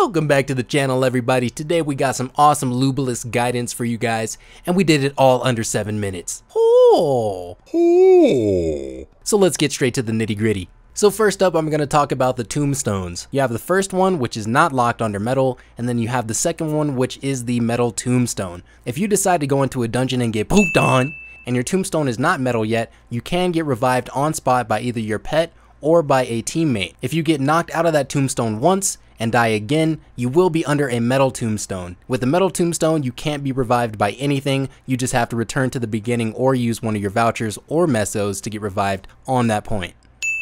Welcome back to the channel, everybody. Today we got some awesome Lubelisk guidance for you guys, and we did it all under 7 minutes. So let's get straight to the nitty gritty. So first up, I'm going to talk about the tombstones. You have the first one, which is not locked under metal, and then you have the second one, which is the metal tombstone. If you decide to go into a dungeon and get pooped on, and your tombstone is not metal yet, you can get revived on spot by either your pet or by a teammate. If you get knocked out of that tombstone once and die again, you will be under a metal tombstone. With the metal tombstone, you can't be revived by anything. You just have to return to the beginning or use one of your vouchers or mesos to get revived on that point.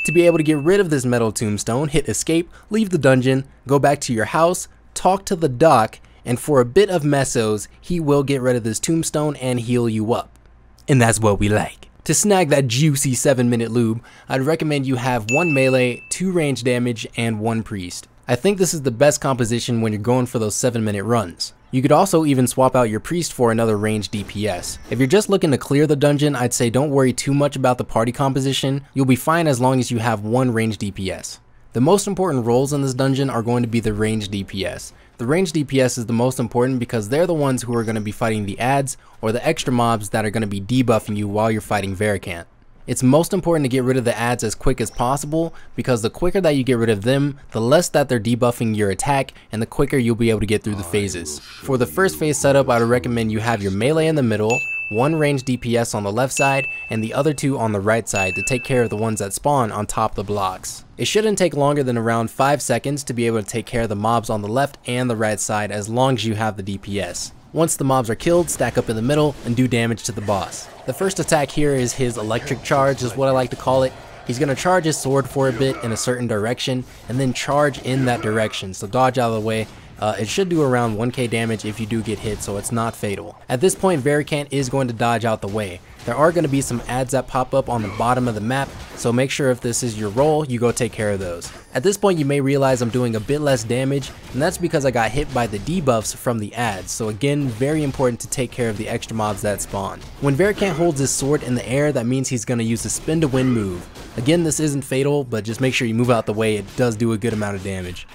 To be able to get rid of this metal tombstone, hit escape, leave the dungeon, go back to your house, talk to the doc, and for a bit of mesos, he will get rid of this tombstone and heal you up. And that's what we like. To snag that juicy 7-minute lube, I'd recommend you have 1 melee, 2 range damage, and 1 priest. I think this is the best composition when you're going for those 7-minute runs. You could also even swap out your priest for another range DPS. If you're just looking to clear the dungeon, I'd say don't worry too much about the party composition. You'll be fine as long as you have 1 range DPS. The most important roles in this dungeon are going to be the range DPS. The range DPS is the most important because they're the ones who are going to be fighting the adds or the extra mobs that are going to be debuffing you while you're fighting Varrekant. It's most important to get rid of the adds as quick as possible because the quicker that you get rid of them, the less that they're debuffing your attack and the quicker you'll be able to get through the phases. For the first phase setup, I would recommend you have your melee in the middle, 1 range DPS on the left side, and the other 2 on the right side to take care of the ones that spawn on top of the blocks. It shouldn't take longer than around 5 seconds to be able to take care of the mobs on the left and the right side as long as you have the DPS. Once the mobs are killed, stack up in the middle and do damage to the boss. The first attack here is his electric charge, is what I like to call it. He's going to charge his sword for a bit in a certain direction and then charge in that direction, so dodge out of the way. It should do around 1k damage if you do get hit, so it's not fatal. At this point, Varrekant is going to dodge out the way. There are going to be some adds that pop up on the bottom of the map, so make sure if this is your role, you go take care of those. At this point, you may realize I'm doing a bit less damage, and that's because I got hit by the debuffs from the adds, so again, very important to take care of the extra mobs that spawn. When Varrekant holds his sword in the air, that means he's going to use the spin to win move. Again, this isn't fatal, but just make sure you move out the way, it does do a good amount of damage.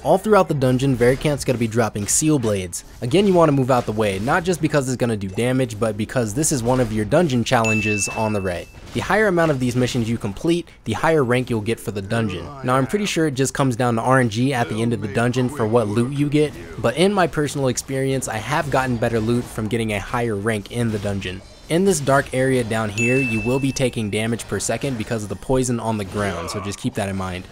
All throughout the dungeon, Varrekant's going to be dropping seal blades. Again, you want to move out the way, not just because it's going to do damage, but because this is one of your dungeon challenges on the right. The higher amount of these missions you complete, the higher rank you'll get for the dungeon. Now, I'm pretty sure it just comes down to RNG at the end of the dungeon for what loot you get, but in my personal experience, I have gotten better loot from getting a higher rank in the dungeon. In this dark area down here, you will be taking damage per second because of the poison on the ground, so just keep that in mind.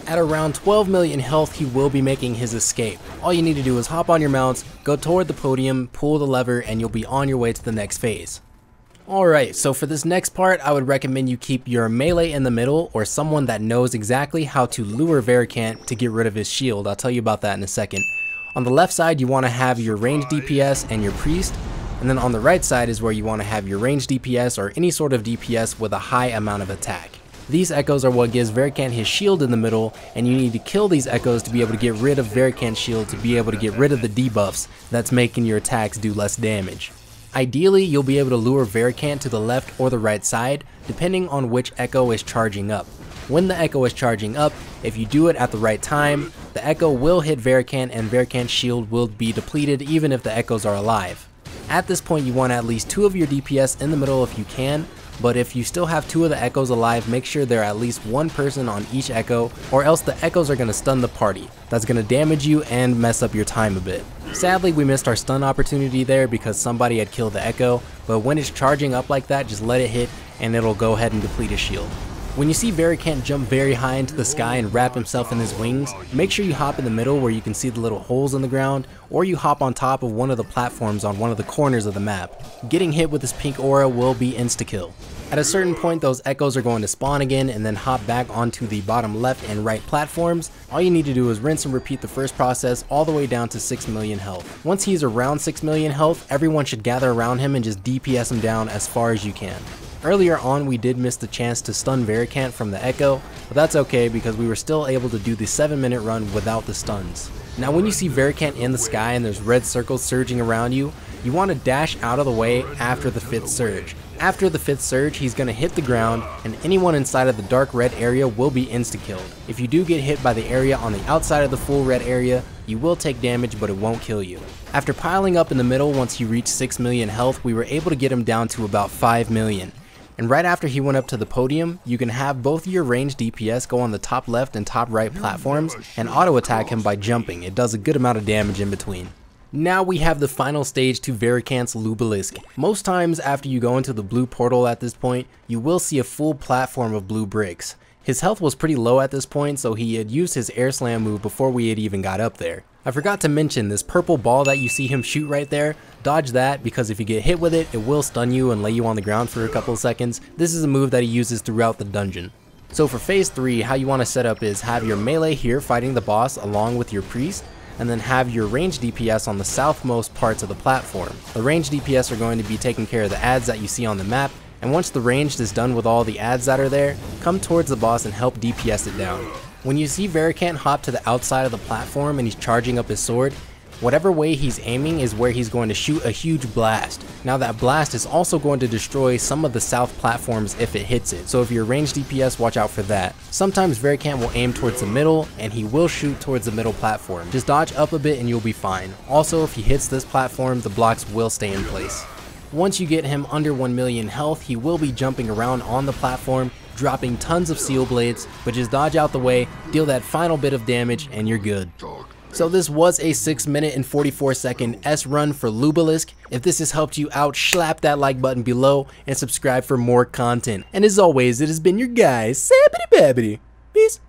At around 12 million health, he will be making his escape. All you need to do is hop on your mounts, go toward the podium, pull the lever, and you'll be on your way to the next phase. Alright, so for this next part, I would recommend you keep your melee in the middle or someone that knows exactly how to lure Varrekant to get rid of his shield. I'll tell you about that in a second. On the left side, you want to have your range DPS and your priest, and then on the right side is where you want to have your range DPS or any sort of DPS with a high amount of attack. These echoes are what gives Varrekant his shield in the middle, and you need to kill these echoes to be able to get rid of Varrekant's shield to be able to get rid of the debuffs that's making your attacks do less damage. Ideally, you'll be able to lure Varrekant to the left or the right side, depending on which echo is charging up. When the echo is charging up, if you do it at the right time, the echo will hit Varrekant and Varrekant's shield will be depleted even if the echoes are alive. At this point, you want at least 2 of your DPS in the middle if you can, but if you still have 2 of the echoes alive, make sure there are at least 1 person on each echo, or else the echoes are going to stun the party. That's going to damage you and mess up your time a bit. Sadly, we missed our stun opportunity there because somebody had killed the echo, but when it's charging up like that, just let it hit and it'll go ahead and deplete his shield. When you see Varrekant jump very high into the sky and wrap himself in his wings, make sure you hop in the middle where you can see the little holes in the ground, or you hop on top of one of the platforms on one of the corners of the map. Getting hit with this pink aura will be insta-kill. At a certain point, those echoes are going to spawn again and then hop back onto the bottom left and right platforms. All you need to do is rinse and repeat the first process all the way down to 6 million health. Once he's around 6 million health, everyone should gather around him and just DPS him down as far as you can. Earlier on, we did miss the chance to stun Varrekant from the echo, but that's okay because we were still able to do the 7-minute run without the stuns. Now when you see Varrekant in the sky and there's red circles surging around you, you want to dash out of the way after the 5th surge. After the 5th surge, he's going to hit the ground, and anyone inside of the dark red area will be insta-killed. If you do get hit by the area on the outside of the full red area, You will take damage, but it won't kill you. After piling up in the middle, once he reached 6 million health, we were able to get him down to about 5 million. And right after he went up to the podium, you can have both your ranged DPS go on the top left and top right platforms and auto attack him by jumping. It does a good amount of damage in between. Now we have the final stage to Varrekant's Lubelisk. Most times after you go into the blue portal at this point, you will see a full platform of blue bricks. His health was pretty low at this point, so he had used his air slam move before we had even got up there. I forgot to mention this purple ball that you see him shoot right there. Dodge that, because if you get hit with it, it will stun you and lay you on the ground for a couple of seconds. This is a move that he uses throughout the dungeon. So for phase 3, how you want to set up is have your melee here fighting the boss along with your priest, and then have your ranged DPS on the southmost parts of the platform. The ranged DPS are going to be taking care of the ads that you see on the map, and once the ranged is done with all the ads that are there, come towards the boss and help DPS it down. When you see Varrekant hop to the outside of the platform and he's charging up his sword, whatever way he's aiming is where he's going to shoot a huge blast. Now that blast is also going to destroy some of the south platforms if it hits it, so if you're ranged DPS, watch out for that. Sometimes Varrekant will aim towards the middle and he will shoot towards the middle platform. Just dodge up a bit and you'll be fine. Also, if he hits this platform, the blocks will stay in place. Once you get him under 1 million health, he will be jumping around on the platform, dropping tons of seal blades, but just dodge out the way, deal that final bit of damage, and you're good. So this was a 6 minute and 44 second S run for Lubelisk. If this has helped you out, slap that like button below and subscribe for more content. And as always, it has been your guy, Sabbity Babbity. Peace.